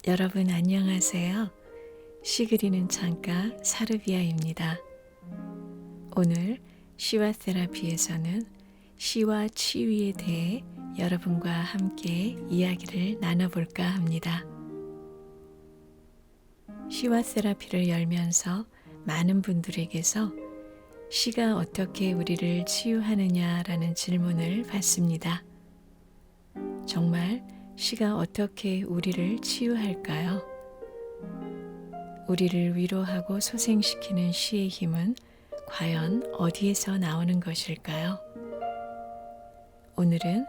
여러분 안녕하세요. 시 그리는 창가 사르비아입니다. 오늘 시와 테라피에서는 시와 치유에 대해 여러분과 함께 이야기를 나눠볼까 합니다. 시와 테라피를 열면서 많은 분들에게서 시가 어떻게 우리를 치유하느냐라는 질문을 받습니다. 정말 시가 어떻게 우리를 치유할까요? 우리를 위로하고 소생시키는 시의 힘은 과연 어디에서 나오는 것일까요? 오늘은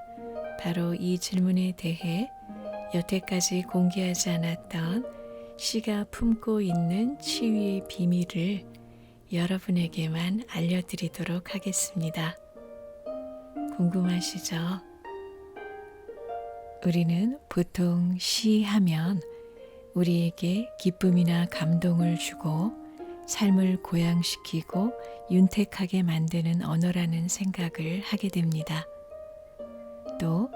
바로 이 질문에 대해 여태까지 공개하지 않았던 시가 품고 있는 치유의 비밀을 여러분에게만 알려드리도록 하겠습니다. 궁금하시죠? 우리는 보통 시하면 우리에게 기쁨이나 감동을 주고 삶을 고양시키고 윤택하게 만드는 언어라는 생각을 하게 됩니다. 또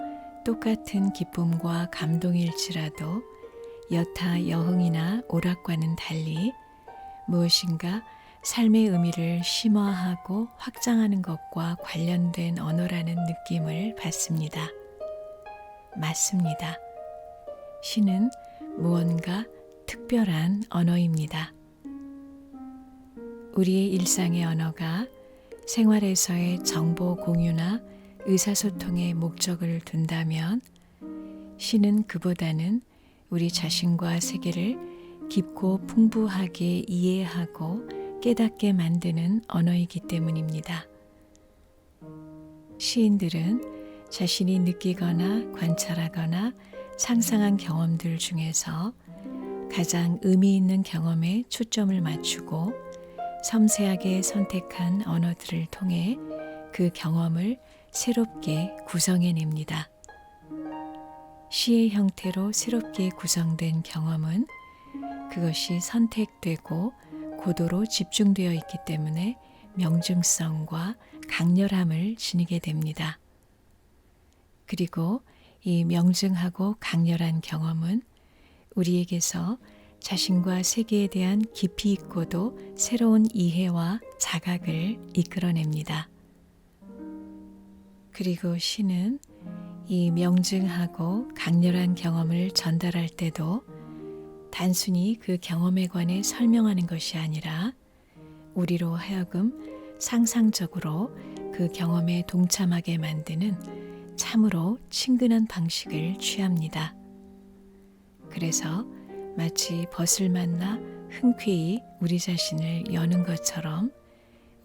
똑같은 기쁨과 감동일지라도 여타 여흥이나 오락과는 달리 무엇인가 삶의 의미를 심화하고 확장하는 것과 관련된 언어라는 느낌을 받습니다. 맞습니다. 시는 무언가 특별한 언어입니다. 우리의 일상의 언어가 생활에서의 정보 공유나 의사소통의 목적을 둔다면 시는 그보다는 우리 자신과 세계를 깊고 풍부하게 이해하고 깨닫게 만드는 언어이기 때문입니다. 시인들은 자신이 느끼거나 관찰하거나 상상한 경험들 중에서 가장 의미 있는 경험에 초점을 맞추고 섬세하게 선택한 언어들을 통해 그 경험을 새롭게 구성해냅니다. 시의 형태로 새롭게 구성된 경험은 그것이 선택되고 고도로 집중되어 있기 때문에 명중성과 강렬함을 지니게 됩니다. 그리고 이 명증하고 강렬한 경험은 우리에게서 자신과 세계에 대한 깊이 있고도 새로운 이해와 자각을 이끌어냅니다. 그리고 시는 이 명증하고 강렬한 경험을 전달할 때도 단순히 그 경험에 관해 설명하는 것이 아니라 우리로 하여금 상상적으로 그 경험에 동참하게 만드는 참으로 친근한 방식을 취합니다. 그래서 마치 벗을 만나 흔쾌히 우리 자신을 여는 것처럼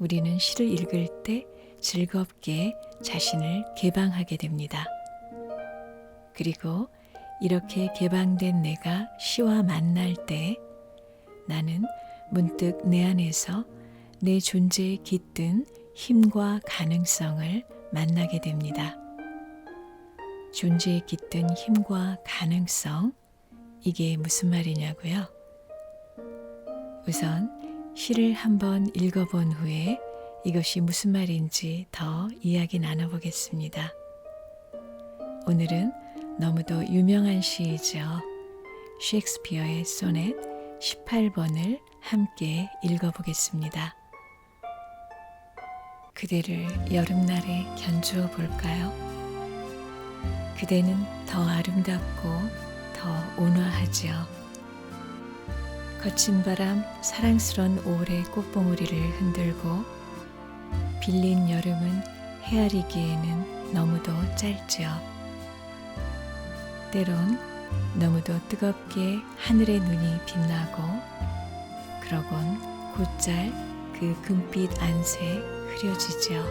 우리는 시를 읽을 때 즐겁게 자신을 개방하게 됩니다. 그리고 이렇게 개방된 내가 시와 만날 때 나는 문득 내 안에서 내 존재에 깃든 힘과 가능성을 만나게 됩니다. 존재에 깃든 힘과 가능성, 이게 무슨 말이냐고요? 우선 시를 한번 읽어본 후에 이것이 무슨 말인지 더 이야기 나눠보겠습니다. 오늘은 너무도 유명한 시이죠. 셰익스피어의 소넷 18번을 함께 읽어보겠습니다. 그대를 여름날에 견주어 볼까요? 그대는 더 아름답고 더 온화하지요. 거친 바람 사랑스런 5월의 꽃봉오리를 흔들고 빌린 여름은 헤아리기에는 너무도 짧지요. 때론 너무도 뜨겁게 하늘의 눈이 빛나고 그러곤 곧잘 그 금빛 안새 흐려지지요.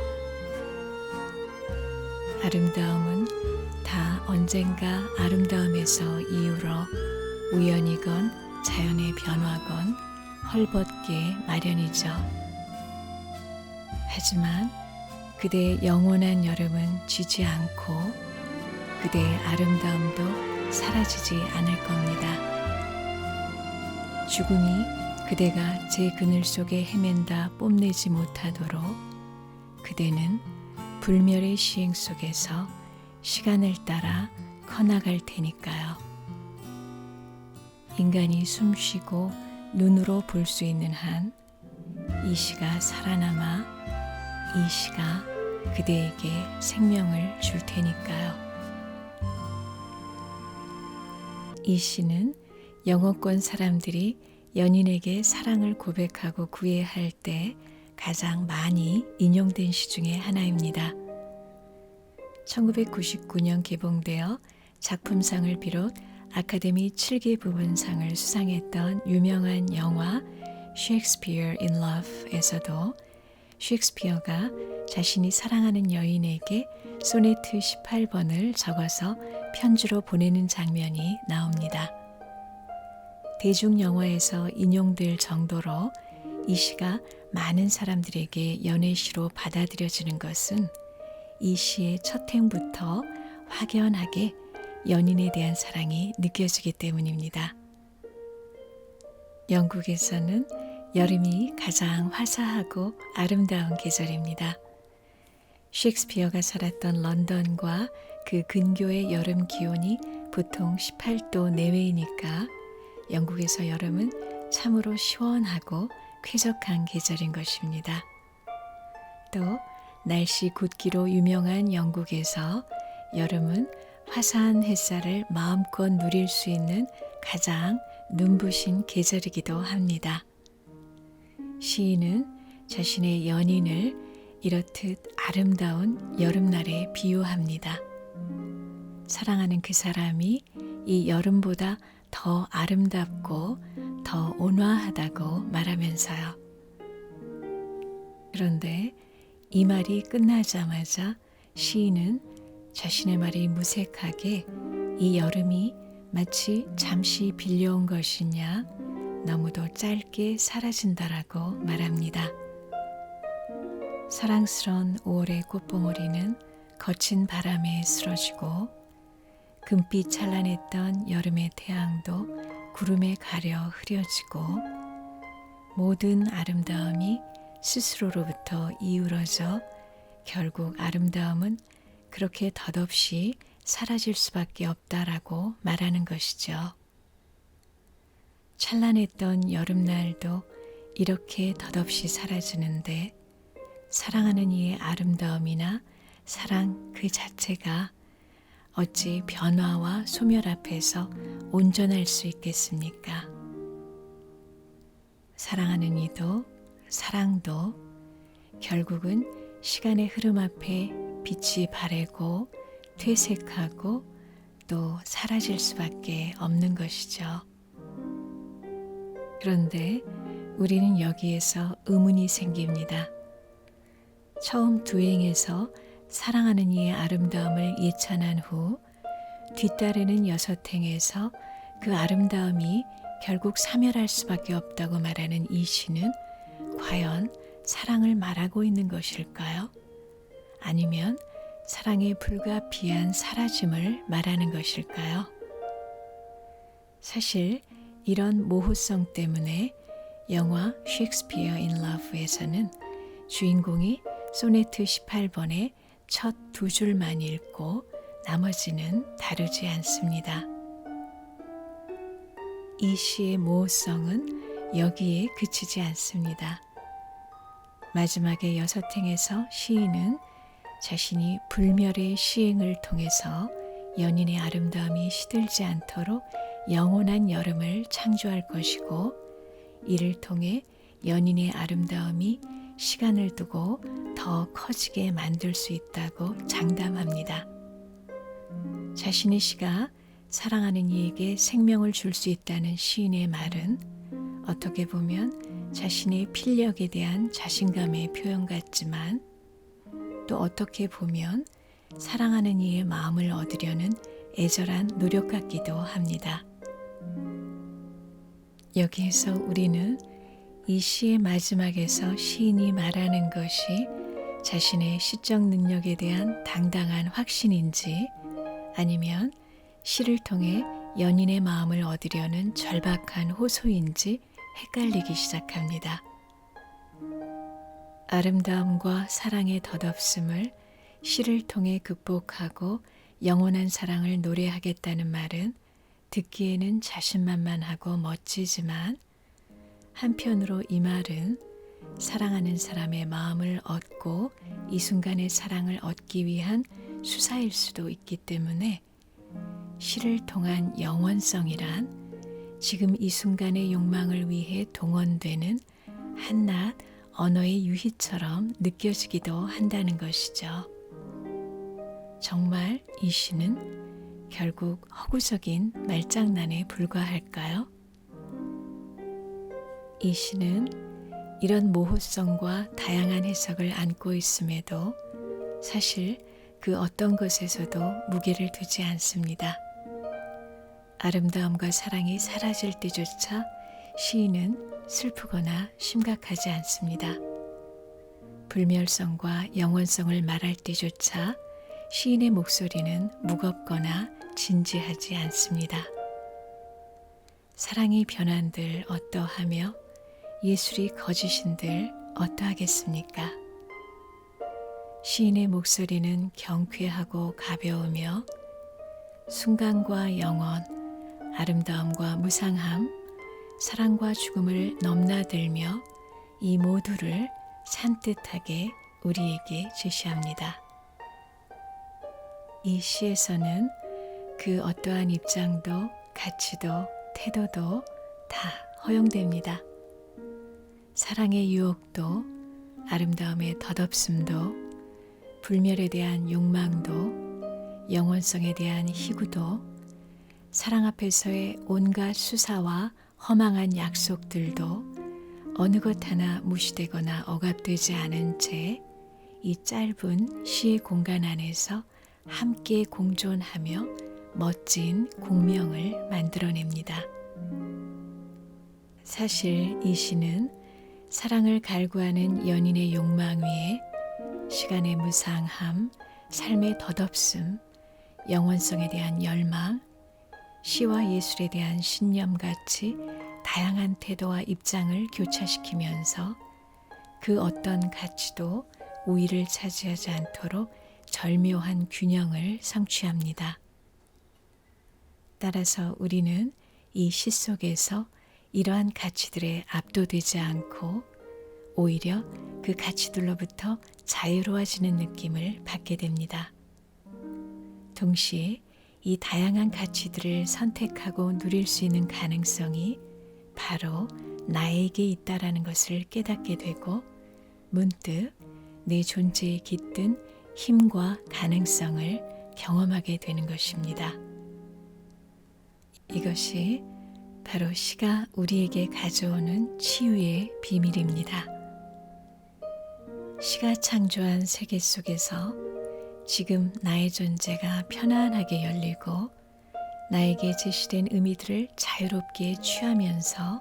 아름다움은 다 언젠가 아름다움에서 이유로 우연이건 자연의 변화건 헐벗게 마련이죠. 하지만 그대의 영원한 여름은 지지 않고 그대의 아름다움도 사라지지 않을 겁니다. 죽음이 그대가 제 그늘 속에 헤맨다 뽐내지 못하도록 그대는 불멸의 시행 속에서 시간을 따라 커나갈 테니까요. 인간이 숨쉬고 눈으로 볼 수 있는 한 이 시가 살아남아 이 시가 그대에게 생명을 줄 테니까요. 이 시는 영어권 사람들이 연인에게 사랑을 고백하고 구애할 때 가장 많이 인용된 시 중에 하나입니다. 1999년 개봉되어 작품상을 비롯 아카데미 7개 부문상을 수상했던 유명한 영화 Shakespeare in Love에서도 셰익스피어가 자신이 사랑하는 여인에게 소네트 18번을 적어서 편지로 보내는 장면이 나옵니다. 대중 영화에서 인용될 정도로 이 시가 많은 사람들에게 연애시로 받아들여지는 것은 이 시의 첫 행부터 확연하게 연인에 대한 사랑이 느껴지기 때문입니다. 영국에서는 여름이 가장 화사하고 아름다운 계절입니다. 셰익스피어가 살았던 런던과 그 근교의 여름 기온이 보통 18도 내외이니까 영국에서 여름은 참으로 시원하고 쾌적한 계절인 것입니다. 또 날씨 굳기로 유명한 영국에서 여름은 화사한 햇살을 마음껏 누릴 수 있는 가장 눈부신 계절이기도 합니다. 시인은 자신의 연인을 이렇듯 아름다운 여름날에 비유합니다. 사랑하는 그 사람이 이 여름보다 더 아름답고 더 온화하다고 말하면서요. 그런데 이 말이 끝나자마자 시인은 자신의 말이 무색하게 이 여름이 마치 잠시 빌려온 것이냐 너무도 짧게 사라진다라고 말합니다. 사랑스러운 5월의 꽃봉오리는 거친 바람에 쓰러지고 금빛 찬란했던 여름의 태양도 구름에 가려 흐려지고 모든 아름다움이 스스로로부터 이우러져 결국 아름다움은 그렇게 덧없이 사라질 수밖에 없다라고 말하는 것이죠. 찬란했던 여름날도 이렇게 덧없이 사라지는데 사랑하는 이의 아름다움이나 사랑 그 자체가 어찌 변화와 소멸 앞에서 온전할 수 있겠습니까? 사랑하는 이도 사랑도 결국은 시간의 흐름 앞에 빛이 바래고 퇴색하고 또 사라질 수밖에 없는 것이죠. 그런데 우리는 여기에서 의문이 생깁니다. 처음 두 행에서 사랑하는 이의 아름다움을 예찬한 후 뒤따르는 6행에서 그 아름다움이 결국 사멸할 수밖에 없다고 말하는 이 시는 과연 사랑을 말하고 있는 것일까요? 아니면 사랑의 불가피한 사라짐을 말하는 것일까요? 사실 이런 모호성 때문에 영화 셰익스피어 인 러브에서는 주인공이 소네트 18번의 첫 2줄만 읽고 나머지는 다루지 않습니다. 이 시의 모호성은 여기에 그치지 않습니다. 마지막의 6행에서 시인은 자신이 불멸의 시행을 통해서 연인의 아름다움이 시들지 않도록 영원한 여름을 창조할 것이고 이를 통해 연인의 아름다움이 시간을 두고 더 커지게 만들 수 있다고 장담합니다. 자신의 시가 사랑하는 이에게 생명을 줄 수 있다는 시인의 말은 어떻게 보면 자신의 필력에 대한 자신감의 표현 같지만 또 어떻게 보면 사랑하는 이의 마음을 얻으려는 애절한 노력 같기도 합니다. 여기에서 우리는 이 시의 마지막에서 시인이 말하는 것이 자신의 시적 능력에 대한 당당한 확신인지 아니면 시를 통해 연인의 마음을 얻으려는 절박한 호소인지 헷갈리기 시작합니다. 아름다움과 사랑의 덧없음을 시를 통해 극복하고 영원한 사랑을 노래하겠다는 말은 듣기에는 자신만만하고 멋지지만 한편으로 이 말은 사랑하는 사람의 마음을 얻고 이 순간의 사랑을 얻기 위한 수사일 수도 있기 때문에 시를 통한 영원성이란 지금 이 순간의 욕망을 위해 동원되는 한낱 언어의 유희처럼 느껴지기도 한다는 것이죠. 정말 이 시는 결국 허구적인 말장난에 불과할까요? 이 시는 이런 모호성과 다양한 해석을 안고 있음에도 사실 그 어떤 것에서도 무게를 두지 않습니다. 아름다움과 사랑이 사라질 때조차 시인은 슬프거나 심각하지 않습니다. 불멸성과 영원성을 말할 때조차 시인의 목소리는 무겁거나 진지하지 않습니다. 사랑이 변한들 어떠하며 예술이 거짓인들 어떠하겠습니까? 시인의 목소리는 경쾌하고 가벼우며 순간과 영원, 아름다움과 무상함, 사랑과 죽음을 넘나들며 이 모두를 산뜻하게 우리에게 제시합니다. 이 시에서는 그 어떠한 입장도 가치도 태도도 다 허용됩니다. 사랑의 유혹도 아름다움의 덧없음도 불멸에 대한 욕망도 영원성에 대한 희구도 사랑 앞에서의 온갖 수사와 허망한 약속들도 어느 것 하나 무시되거나 억압되지 않은 채 이 짧은 시의 공간 안에서 함께 공존하며 멋진 공명을 만들어냅니다. 사실 이 시는 사랑을 갈구하는 연인의 욕망 위에 시간의 무상함, 삶의 덧없음, 영원성에 대한 열망, 시와 예술에 대한 신념같이 다양한 태도와 입장을 교차시키면서 그 어떤 가치도 우위를 차지하지 않도록 절묘한 균형을 성취합니다. 따라서 우리는 이 시 속에서 이러한 가치들에 압도되지 않고 오히려 그 가치들로부터 자유로워지는 느낌을 받게 됩니다. 동시에 이 다양한 가치들을 선택하고 누릴 수 있는 가능성이 바로 나에게 있다라는 것을 깨닫게 되고 문득 내 존재에 깃든 힘과 가능성을 경험하게 되는 것입니다. 이것이 바로 시가 우리에게 가져오는 치유의 비밀입니다. 시가 창조한 세계 속에서 지금 나의 존재가 편안하게 열리고 나에게 제시된 의미들을 자유롭게 취하면서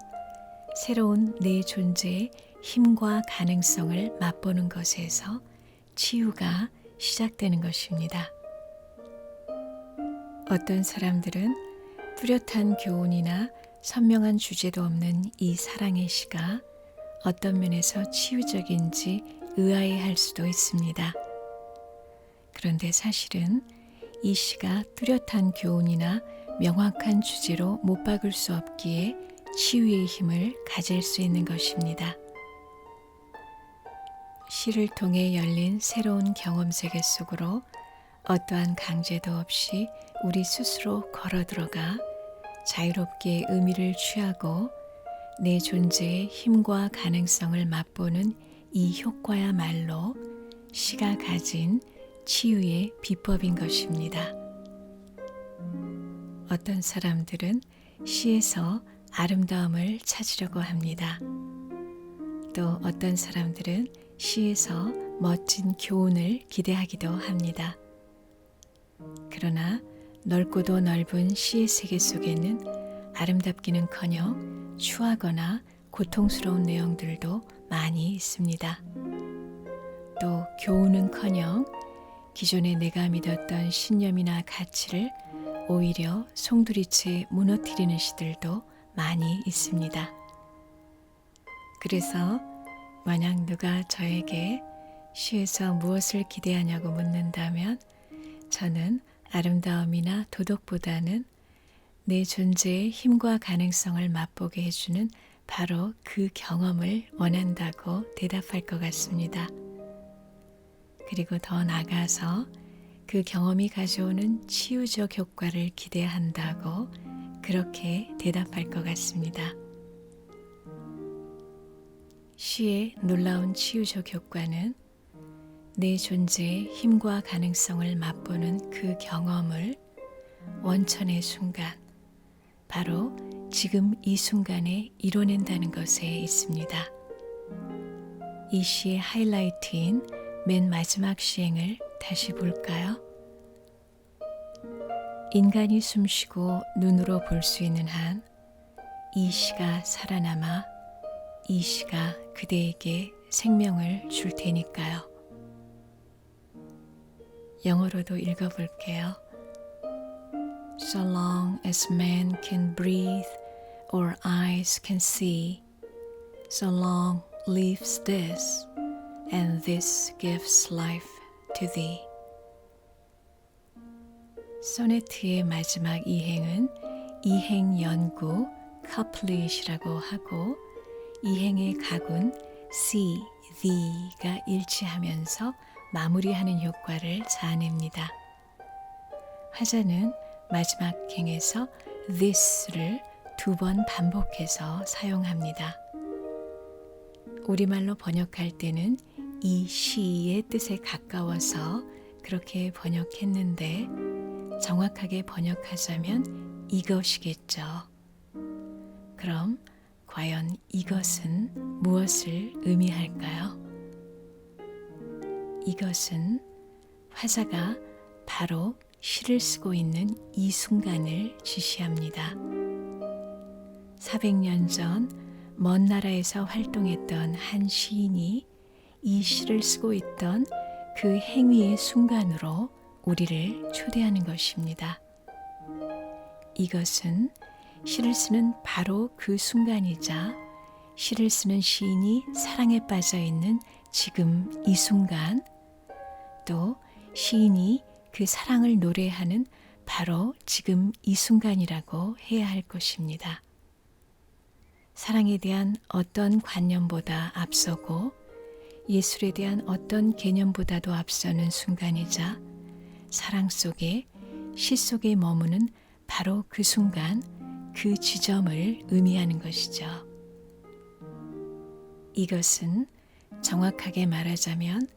새로운 내 존재의 힘과 가능성을 맛보는 것에서 치유가 시작되는 것입니다. 어떤 사람들은 뚜렷한 교훈이나 선명한 주제도 없는 이 사랑의 시가 어떤 면에서 치유적인지 의아해할 수도 있습니다. 그런데 사실은 이 시가 뚜렷한 교훈이나 명확한 주제로 못 박을 수 없기에 치유의 힘을 가질 수 있는 것입니다. 시를 통해 열린 새로운 경험 세계 속으로 어떠한 강제도 없이 우리 스스로 걸어 들어가 자유롭게 의미를 취하고 내 존재의 힘과 가능성을 맛보는 이 효과야말로 시가 가진 치유의 비법인 것입니다. 어떤 사람들은 시에서 아름다움을 찾으려고 합니다. 또 어떤 사람들은 시에서 멋진 교훈을 기대하기도 합니다. 그러나 넓고도 넓은 시의 세계 속에는 아름답기는커녕 추하거나 고통스러운 내용들도 많이 있습니다. 또 교훈은커녕 기존에 내가 믿었던 신념이나 가치를 오히려 송두리째 무너뜨리는 시들도 많이 있습니다. 그래서 만약 누가 저에게 시에서 무엇을 기대하냐고 묻는다면 저는 아름다움이나 도덕보다는 내 존재의 힘과 가능성을 맛보게 해주는 바로 그 경험을 원한다고 대답할 것 같습니다. 그리고 더 나아가서 그 경험이 가져오는 치유적 효과를 기대한다고 그렇게 대답할 것 같습니다. 시의 놀라운 치유적 효과는 내 존재의 힘과 가능성을 맛보는 그 경험을 원천의 순간, 바로 지금 이 순간에 이뤄낸다는 것에 있습니다. 이 시의 하이라이트인 맨 마지막 시행을 다시 볼까요? 인간이 숨쉬고 눈으로 볼 수 있는 한 이 시가 살아남아 이 시가 그대에게 생명을 줄 테니까요. 영어로도 읽어볼게요. So long as man can breathe or eyes can see, so long lives this, and this gives life to thee. 소네트의 마지막 이행은 이행 연구 카플릿이라고 하고 이행의 각은 C, Th가 일치하면서 마무리하는 효과를 자아냅니다. 화자는 마지막 행에서 this를 2번 반복해서 사용합니다. 우리말로 번역할 때는 이 시의 뜻에 가까워서 그렇게 번역했는데 정확하게 번역하자면 이것이겠죠. 그럼 과연 이것은 무엇을 의미할까요? 이것은 화자가 바로 시를 쓰고 있는 이 순간을 지시합니다. 400년 전 먼 나라에서 활동했던 한 시인이 이 시를 쓰고 있던 그 행위의 순간으로 우리를 초대하는 것입니다. 이것은 시를 쓰는 바로 그 순간이자 시를 쓰는 시인이 사랑에 빠져 있는 지금 이 순간, 또 시인이 그 사랑을 노래하는 바로 지금 이 순간이라고 해야 할 것입니다. 사랑에 대한 어떤 관념보다 앞서고 예술에 대한 어떤 개념보다도 앞서는 순간이자 사랑 속에 시 속에 머무는 바로 그 순간, 그 지점을 의미하는 것이죠. 이것은 정확하게 말하자면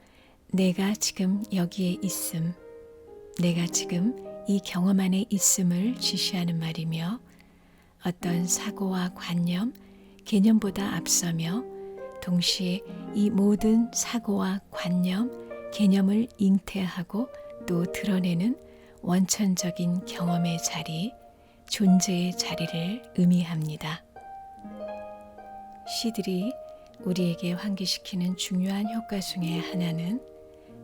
내가 지금 여기에 있음, 내가 지금 이 경험 안에 있음을 지시하는 말이며 어떤 사고와 관념, 개념보다 앞서며 동시에 이 모든 사고와 관념, 개념을 잉태하고 또 드러내는 원천적인 경험의 자리, 존재의 자리를 의미합니다. 시들이 우리에게 환기시키는 중요한 효과 중에 하나는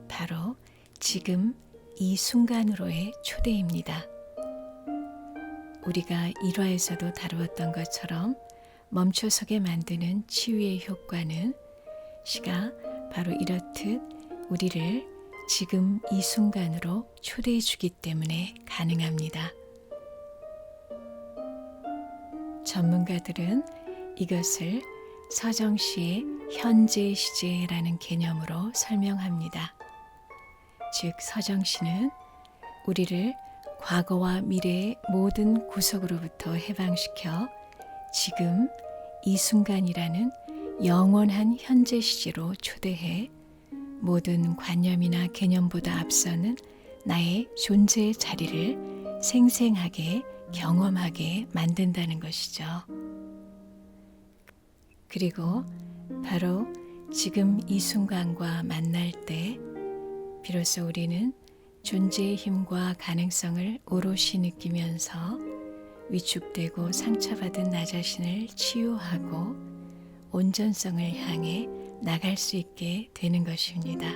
바로 지금 이 순간으로의 초대입니다. 우리가 1화에서도 다루었던 것처럼 멈춰서게 만드는 치유의 효과는 시가 바로 이렇듯 우리를 지금 이 순간으로 초대해 주기 때문에 가능합니다. 전문가들은 이것을 서정시의 현재 시제라는 개념으로 설명합니다. 즉 서정시는 우리를 과거와 미래의 모든 구석으로부터 해방시켜 지금 이 순간이라는 영원한 현재 시제로 초대해 모든 관념이나 개념보다 앞서는 나의 존재의 자리를 생생하게 경험하게 만든다는 것이죠. 그리고 바로 지금 이 순간과 만날 때 비로소 우리는 존재의 힘과 가능성을 오롯이 느끼면서 위축되고 상처받은 나 자신을 치유하고 온전성을 향해 나갈 수 있게 되는 것입니다.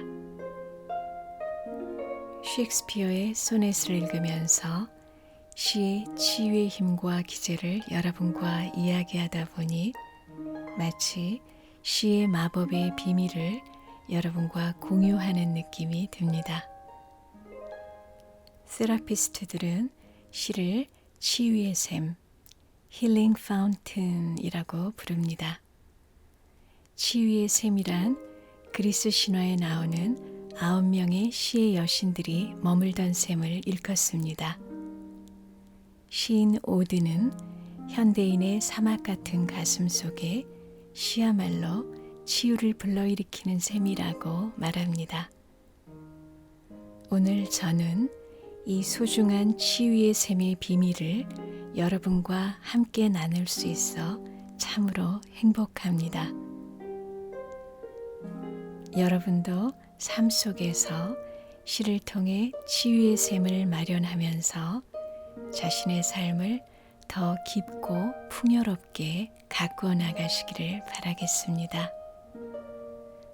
셰익스피어의 소넷을 읽으면서 시의 치유의 힘과 기제를 여러분과 이야기하다 보니 마치 시의 마법의 비밀을 여러분과 공유하는 느낌이 듭니다. 세라피스트들은 시를 치유의 샘, 힐링 파운틴이라고 부릅니다. 치유의 샘이란 그리스 신화에 나오는 9명의 시의 여신들이 머물던 샘을 일컫습니다. 시인 오드는 현대인의 사막 같은 가슴 속에 시야말로 치유를 불러일으키는 샘이라고 말합니다. 오늘 저는 이 소중한 치유의 샘의 비밀을 여러분과 함께 나눌 수 있어 참으로 행복합니다. 여러분도 삶 속에서 시를 통해 치유의 샘을 마련하면서 자신의 삶을 더 깊고 풍요롭게 가꾸어 나가시기를 바라겠습니다.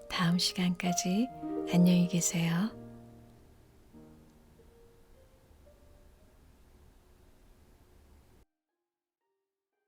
다음 시간까지 안녕히 계세요.